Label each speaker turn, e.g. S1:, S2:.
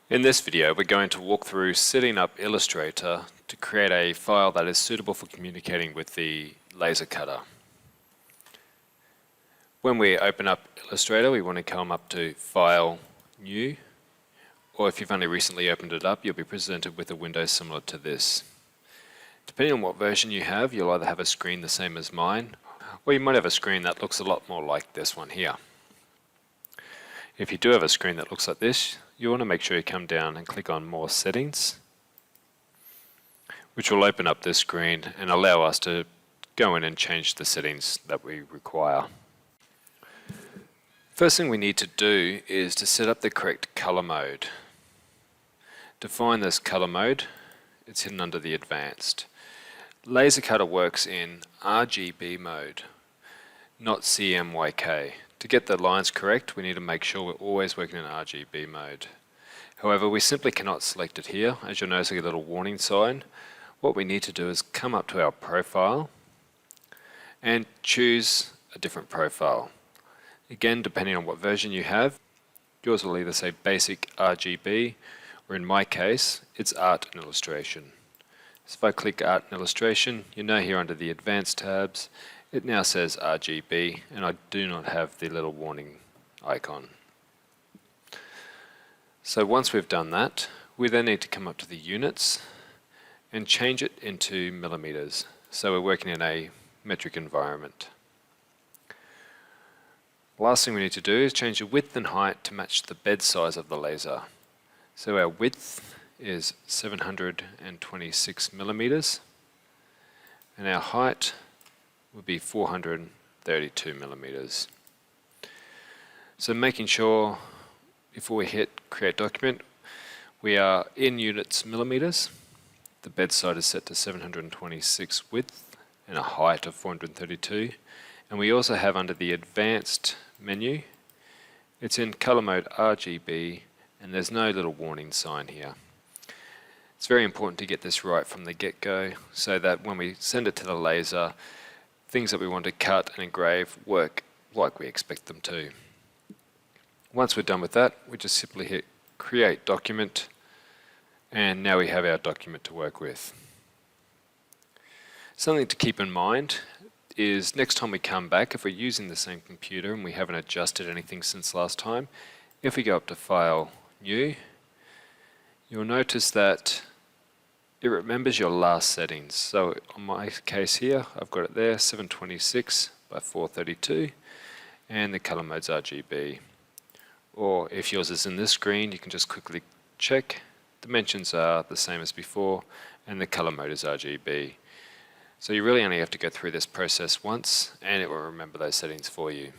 S1: In this video, we're going to walk through setting up Illustrator to create a file that is suitable for communicating with the laser cutter. When we open up Illustrator, we want to come up to File, New, or if you've only recently opened it up, you'll be presented with a window similar to this. Depending on what version you have, you'll either have a screen the same as mine, or you might have a screen that looks a lot more like this one here. If you do have a screen that looks like this, you want to make sure you come down and click on More Settings, which will open up this screen and allow us to go in and change the settings that we require. First thing we need to do is to set up the correct color mode. To find this color mode, it's hidden under the Advanced. Laser Cutter works in RGB mode, not CMYK. To get the lines correct, we need to make sure we're always working in RGB mode. However, we simply cannot select it here. As you'll notice, a little warning sign. What we need to do is come up to our profile and choose a different profile. Again, depending on what version you have, yours will either say Basic RGB, or in my case, it's Art and Illustration. So if I click Art and Illustration, you know here under the Advanced tabs, it now says RGB, and I do not have the little warning icon. So once we've done that, we then need to come up to the units and change it into millimeters. So we're working in a metric environment. Last thing we need to do is change the width and height to match the bed size of the laser. So our width is 726 millimeters, and our height would be 432 millimeters. So making sure before we hit Create Document, we are in units millimeters. The bed side is set to 726 width and a height of 432. And we also have under the Advanced menu, it's in color mode RGB, and there's no little warning sign here. It's very important to get this right from the get-go so that when we send it to the laser, things that we want to cut and engrave work like we expect them to. Once we're done with that, we just simply hit Create Document, and now we have our document to work with. Something to keep in mind is next time we come back, if we're using the same computer and we haven't adjusted anything since last time, if we go up to File, New, you'll notice that it remembers your last settings. So on my case here, I've got it there, 726 by 432, and the color mode's RGB. Or if yours is in this screen, you can just quickly check. Dimensions are the same as before, and the color mode is RGB. So you really only have to go through this process once, and it will remember those settings for you.